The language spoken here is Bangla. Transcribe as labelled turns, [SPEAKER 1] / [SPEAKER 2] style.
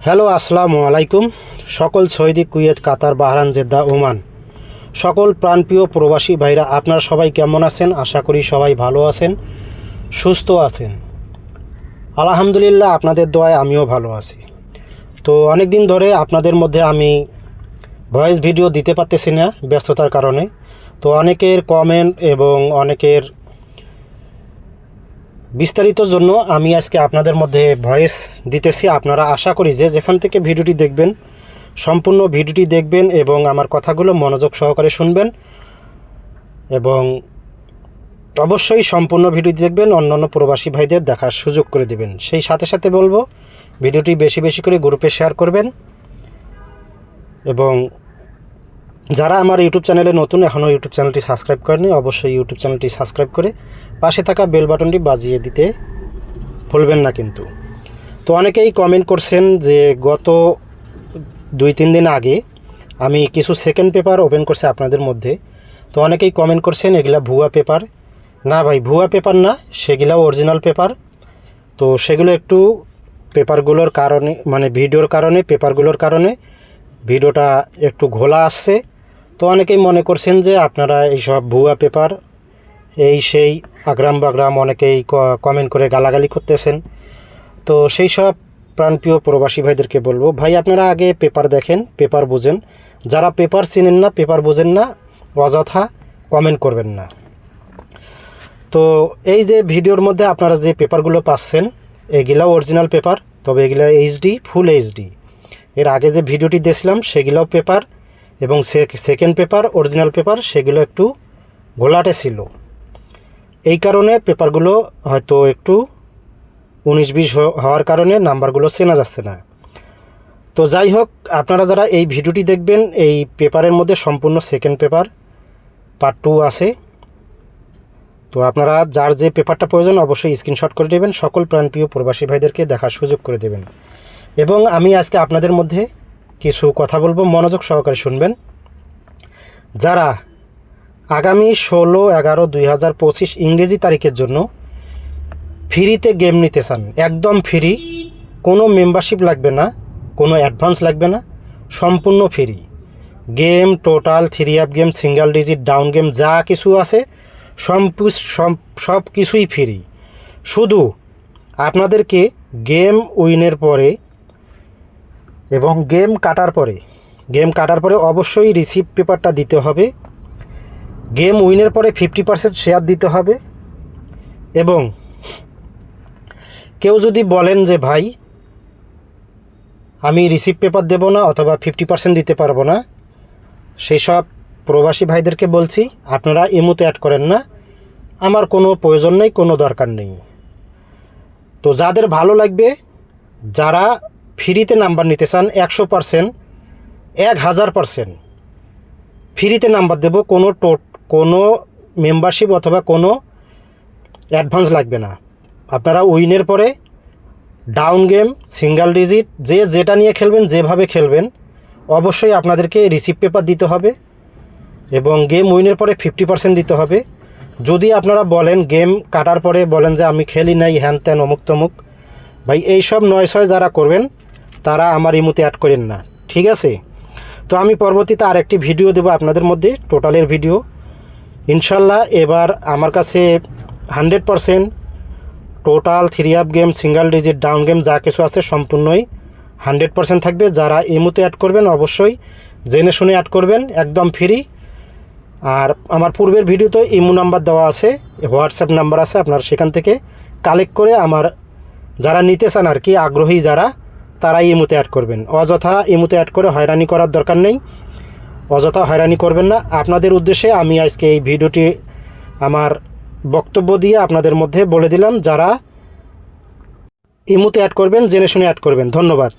[SPEAKER 1] হ্যালো, আসসালামু আলাইকুম। সকল সৌদি, কুয়েত, কাতার, বাহরান, জেদ্দা, ওমান সকল প্রাণপ্রিয় প্রবাসী ভাইরা আপনারা সবাই কেমন আছেন? আশা করি সবাই ভালো আছেন, সুস্থ আছেন। আলহামদুলিল্লাহ, আপনাদের দোয়ায় আমিও ভালো আছি। তো অনেক দিন ধরে আপনাদের মধ্যে আমি ভয়েস ভিডিও দিতে পারতেছি না ব্যস্ততার কারণে। তো অনেকের কমেন্ট এবং অনেকের বিস্তারিত জন্য আমি আজকে আপনাদের মধ্যে ভয়েস দিতেছি। আপনারা আশা করি যে যেখান থেকে ভিডিওটি দেখবেন সম্পূর্ণ ভিডিওটি দেখবেন এবং আমার কথাগুলো মনোযোগ সহকারে শুনবেন এবং অবশ্যই সম্পূর্ণ ভিডিওটি দেখবেন, অন্যান্য প্রবাসী ভাইদের দেখার সুযোগ করে দেবেন। সেই সাথে সাথে বলবো ভিডিওটি বেশি বেশি করে গ্রুপে শেয়ার করবেন এবং যারা আমার ইউটিউব চ্যানেলে নতুন, এখনও ইউটিউব চ্যানেলটি সাবস্ক্রাইব করেনি, অবশ্যই ইউটিউব চ্যানেলটি সাবস্ক্রাইব করে পাশে থাকা বেল বাটনটি বাজিয়ে দিতে ভুলবেন না কিন্তু। তো অনেকেই কমেন্ট করছেন যে গত 2-3 দিন আগে আমি কিছু সেকেন্ড পেপার ওপেন করছি আপনাদের মধ্যে। তো অনেকেই কমেন্ট করছেন এগুলা ভুয়া পেপার। না ভাই, ভুয়া পেপার না, সেগুলাও অরিজিনাল পেপার। তো সেগুলো একটু পেপারগুলোর কারণে, মানে ভিডিওর কারণে, পেপারগুলোর কারণে ভিডিওটা একটু ঘোলা আসছে। তো অনেকেই মনে করছেন যে আপনারা এইসব ভুয়া পেপার, এই সেই আগ্রাম বাগ্রাম অনেকেই কমেন্ট করে গালাগালি করতেছেন। তো সেই সব প্রাণপ্রিয় প্রবাসী ভাইদেরকে বলবো, ভাই আপনারা আগে পেপার দেখেন, পেপার বোঝেন। যারা পেপার চিনেন না, পেপার বোঝেন না, অযথা কমেন্ট করবেন না। তো এই যে ভিডিওর মধ্যে আপনারা যে পেপারগুলো পাচ্ছেন এগুলাও অরিজিনাল পেপার, তবে এগুলা এইচডি, ফুল এইচডি। এর আগে যে ভিডিওটি দিয়েছিলাম সেগুলোও পেপার এবং সেকেন্ড পেপার, অরিজিনাল পেপার, সেগুলো একটু ঘোলাটে ছিল। এই কারণে পেপারগুলো হয়তো একটু 19-20 হওয়ার কারণে নাম্বারগুলো চেনা যাচ্ছে না। তো যাই হোক, আপনারা যারা এই ভিডিওটি দেখবেন, এই পেপারের মধ্যে সম্পূর্ণ সেকেন্ড পেপার পার্ট 2 আছে। তো আপনারা যার যে পেপারটা প্রয়োজন অবশ্যই স্ক্রিনশট করে দেবেন, সকল প্রাণপ্রিয় প্রবাসী ভাইদেরকে দেখার সুযোগ করে দেবেন। এবং আমি আজকে আপনাদের মধ্যে কিছু কথা বলবো, মনোযোগ সহকারে শুনবেন। যারা আগামী 16/11/2025 ইংরেজি তারিখের জন্য ফ্রিতে গেম নিতে চান, একদম ফ্রি, কোনো মেম্বারশিপ লাগবে না, কোনো অ্যাডভান্স লাগবে না, সম্পূর্ণ free game, total, 3 app game, single digit, down game, যা কিছু আছে সব কিছুই ফ্রি। শুধু আপনাদেরকে গেম উইনের পরে এবং গেম কাটার পরে অবশ্যই রিসিপ্ট পেপারটা দিতে হবে। গেম উইনের পরে 50% শেয়ার দিতে হবে। এবং কেউ যদি বলেন যে ভাই আমি রিসিপ্ট পেপার দেব না অথবা 50% দিতে পারবো না, সেই সব প্রবাসী ভাইদেরকে বলছি আপনারা ইমোতে অ্যাড করেন না, আমার কোনো প্রয়োজন নেই, কোনো দরকার নেই। তো যাদের ভালো লাগবে, যারা ফ্রিতে নাম্বার নিতে চান 100%, 1000% ফ্রিতে নাম্বার দেব, কোনো মেম্বারশিপ অথবা কোনো অ্যাডভান্স লাগবে না। আপনারা উইনের পরে ডাউন গেম, সিঙ্গেল ডিজিট, যে যেটা নিয়ে খেলবেন, যেভাবে খেলবেন, অবশ্যই আপনাদেরকে রিসিপ্ট পেপার দিতে হবে এবং গেম উইনের পরে 50% দিতে হবে। যদি আপনারা বলেন গেম কাটার পরে বলেন যে আমি খেলি নাই, হ্যান ত্যান, অমুক তমুক, ভাই এইসব 9-6 যারা করবেন তারা আমার ইমোতে অ্যাড করেন না, ঠিক আছে? তো আমি পরবর্তীতে আরেকটি ভিডিও দেবো আপনাদের মধ্যে, টোটালের ভিডিও ইনশাল্লাহ। এবার আমার কাছে 100% total, 3 app game, single digit, down game, যা কিছু আছে সম্পূর্ণই 100% থাকবে। যারা ইমোতে অ্যাড করবেন অবশ্যই জেনে শুনে অ্যাড করবেন, একদম ফ্রি। আর আমার পূর্বের ভিডিওতে ইমো নাম্বার দেওয়া আছে, হোয়াটসঅ্যাপ নাম্বার আছে, আপনারা সেখান থেকে কালেক্ট করে আমার যারা নিতে চান আর কি, আগ্রহী যারা, তারাই ইমোতে অ্যাড করবেন। অযথা ইমোতে অ্যাড করে হয়রানি করার দরকার নেই, অযথা হয়রানি করবেন না। আপনাদের উদ্দেশ্যে আমি আজকে এই ভিডিওটি আমার বক্তব্য দিয়ে আপনাদের মধ্যে বলে দিলাম, যারা ইমোতে অ্যাড করবেন জেনে শুনে অ্যাড করবেন। ধন্যবাদ।